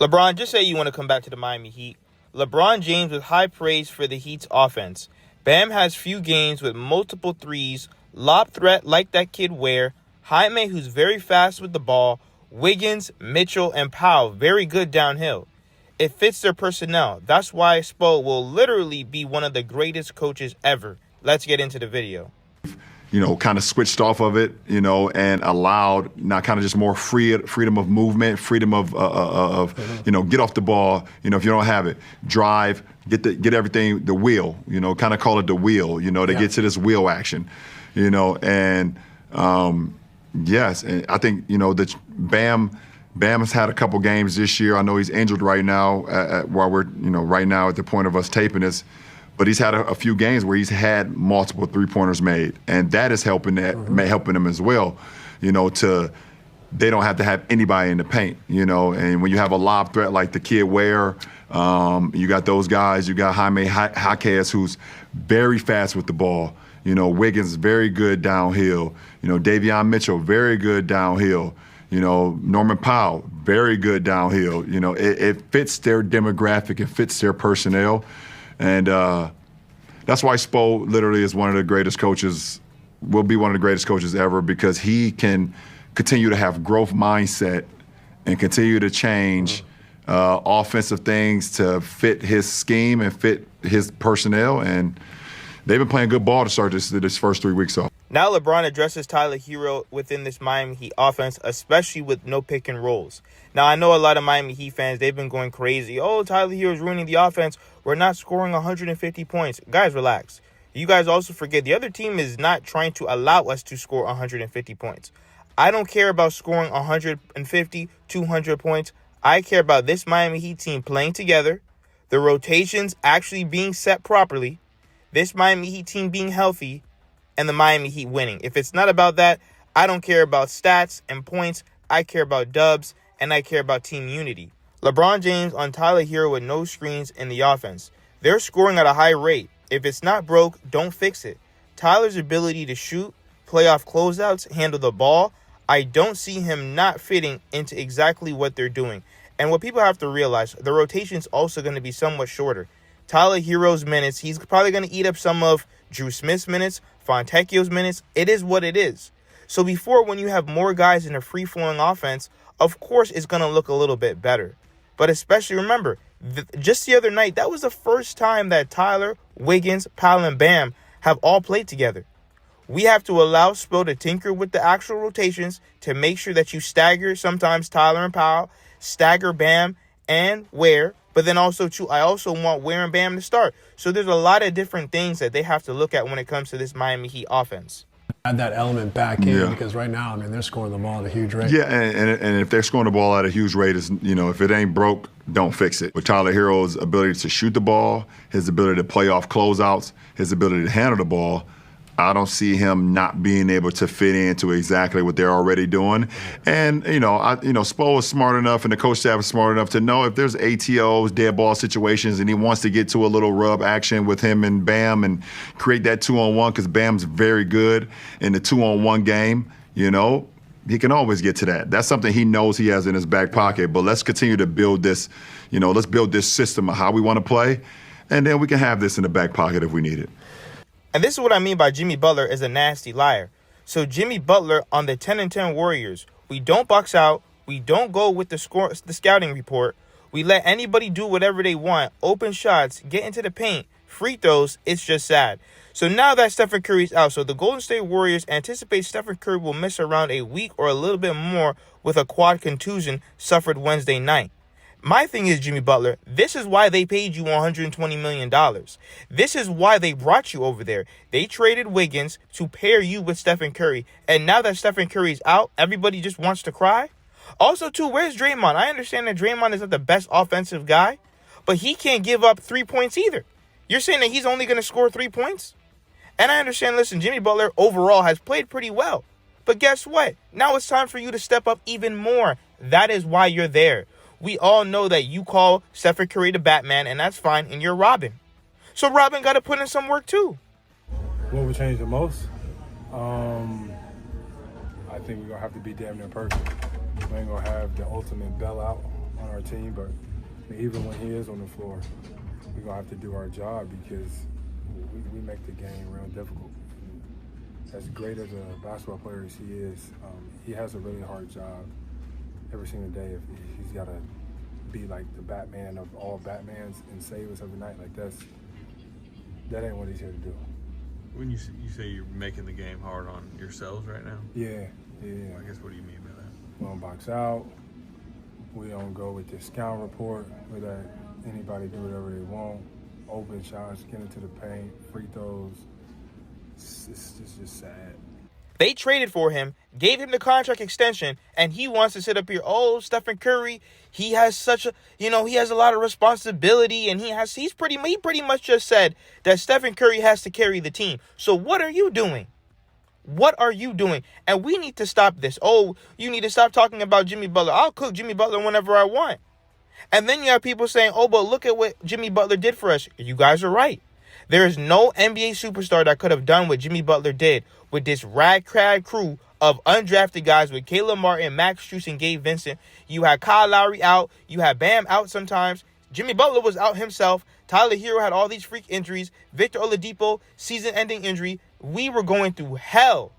LeBron, just say you want to come back to the Miami Heat. LeBron James with high praise for the Heat's offense. Bam has few games with multiple threes, lob threat like that kid Ware, Jaime, who's very fast with the ball, Wiggins, Mitchell, and Powell, very good downhill. It fits their personnel. That's why Spo will literally be one of the greatest coaches ever. Let's get into the video. Kind of switched off of it, and allowed now kind of just more freedom of movement, freedom of get off the ball, if you don't have it, drive, get everything, the wheel, kind of call it the wheel, to get to this wheel action, and yes, and I think, that Bam has had a couple games this year. I know he's injured right now while we're, right now at the point of us taping this. But he's had a few games where he's had multiple three-pointers made, and that is helping him as well. They don't have to have anybody in the paint. And when you have a lob threat like the kid Ware, you got those guys. You got Jaime Jaquez, who's very fast with the ball. Wiggins very good downhill. Davion Mitchell very good downhill. Norman Powell very good downhill. It fits their demographic. It fits their personnel. And that's why Spo literally is one of the greatest coaches, will be one of the greatest coaches ever, because he can continue to have growth mindset and continue to change offensive things to fit his scheme and fit his personnel. And they've been playing good ball to start this first 3 weeks off. Now LeBron addresses Tyler Herro within this Miami Heat offense, especially with no pick and rolls. Now, I know a lot of Miami Heat fans, they've been going crazy. Oh, Tyler Herro's ruining the offense. We're not scoring 150 points. Guys, relax. You guys also forget the other team is not trying to allow us to score 150 points. I don't care about scoring 150, 200 points. I care about this Miami Heat team playing together, the rotations actually being set properly, this Miami Heat team being healthy, and the Miami Heat winning. If it's not about that, I don't care about stats and points. I care about dubs, and I care about team unity. LeBron James on Tyler Herro with no screens in the offense. They're scoring at a high rate. If it's not broke, don't fix it. Tyler's ability to shoot, playoff closeouts, handle the ball, I don't see him not fitting into exactly what they're doing. And what people have to realize, the rotation's also going to be somewhat shorter. Tyler Herro's minutes, he's probably going to eat up some of Drew Smith's minutes, Fontecchio's minutes. It is what it is. So before, when you have more guys in a free-flowing offense, of course it's going to look a little bit better. But especially remember, just the other night, that was the first time that Tyler, Wiggins, Powell, and Bam have all played together. We have to allow Spo to tinker with the actual rotations to make sure that you stagger sometimes Tyler and Powell, stagger Bam and Ware, but then also, too, I also want Ware and Bam to start. So there's a lot of different things that they have to look at when it comes to this Miami Heat offense. Add that element back in because right now, they're scoring the ball at a huge rate. Yeah, and if they're scoring the ball at a huge rate, if it ain't broke, don't fix it. With Tyler Herro's ability to shoot the ball, his ability to play off closeouts, his ability to handle the ball, I don't see him not being able to fit into exactly what they're already doing. And, Spo is smart enough and the coach staff is smart enough to know if there's ATOs, dead ball situations, and he wants to get to a little rub action with him and Bam and create that 2-on-1 because Bam's very good in the 2-on-1 game, he can always get to that. That's something he knows he has in his back pocket. But let's continue to build this, let's build this system of how we want to play, and then we can have this in the back pocket if we need it. And this is what I mean by Jimmy Butler is a nasty liar. So Jimmy Butler on the 10-10 Warriors, we don't box out. We don't go with the scouting report. We let anybody do whatever they want. Open shots, get into the paint, free throws. It's just sad. So now that Stephen Curry's out, so the Golden State Warriors anticipate Stephen Curry will miss around a week or a little bit more with a quad contusion suffered Wednesday night. My thing is, Jimmy Butler, this is why they paid you $120 million. This is why they brought you over there. They traded Wiggins to pair you with Stephen Curry. And now that Stephen Curry's out, everybody just wants to cry. Also, too, where's Draymond? I understand that Draymond is not the best offensive guy, but he can't give up 3 points either. You're saying that he's only going to score 3 points? And I understand, listen, Jimmy Butler overall has played pretty well. But guess what? Now it's time for you to step up even more. That is why you're there. We all know that you call Stephen Curry the Batman, and that's fine, and you're Robin. So Robin got to put in some work too. What would change the most? I think we're going to have to be damn near perfect. We ain't going to have the ultimate bailout. on our team, but even when he is on the floor, we're going to have to do our job because we make the game real difficult. As great as a basketball player as he has a really hard job every single day. If he's got to be like the Batman of all Batmans and save us every night, like that ain't what he's here to do. When you say you're making the game hard on yourselves right now? Yeah. I guess what do you mean by that? We don't box out. We don't go with this scout report. We let anybody do whatever they want. Open shots, get into the paint, free throws. It's just sad. They traded for him, gave him the contract extension, and he wants to sit up here. Oh, Stephen Curry, he has such a, he has a lot of responsibility, and he pretty much just said that Stephen Curry has to carry the team. So what are you doing? What are you doing? And we need to stop this. Oh, you need to stop talking about Jimmy Butler. I'll cook Jimmy Butler whenever I want. And then you have people saying, oh, but look at what Jimmy Butler did for us. You guys are right. There is no NBA superstar that could have done what Jimmy Butler did with this ragtag crew of undrafted guys with Caleb Martin, Max Strus, and Gabe Vincent. You had Kyle Lowry out. You had Bam out sometimes. Jimmy Butler was out himself. Tyler Herro had all these freak injuries. Victor Oladipo, season-ending injury. We were going through hell,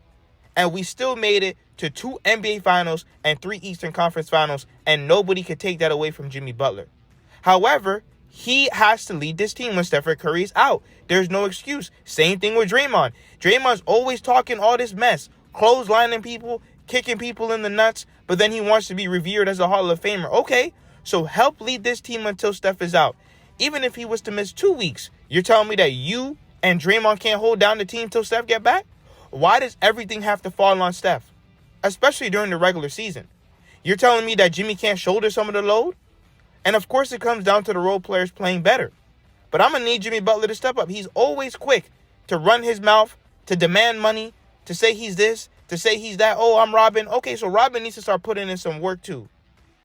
and we still made it to 2 NBA Finals and 3 Eastern Conference Finals, and nobody could take that away from Jimmy Butler. However, he has to lead this team when Stephen Curry's out. There's no excuse. Same thing with Draymond. Draymond's always talking all this mess, clotheslining people, kicking people in the nuts, but then he wants to be revered as a Hall of Famer. Okay, so help lead this team until Steph is out. Even if he was to miss 2 weeks, you're telling me that you and Draymond can't hold down the team till Steph get back? Why does everything have to fall on Steph, especially during the regular season? You're telling me that Jimmy can't shoulder some of the load? And of course it comes down to the role players playing better. But I'm going to need Jimmy Butler to step up. He's always quick to run his mouth, to demand money, to say he's this, to say he's that. Oh, I'm Robin. Okay, so Robin needs to start putting in some work too.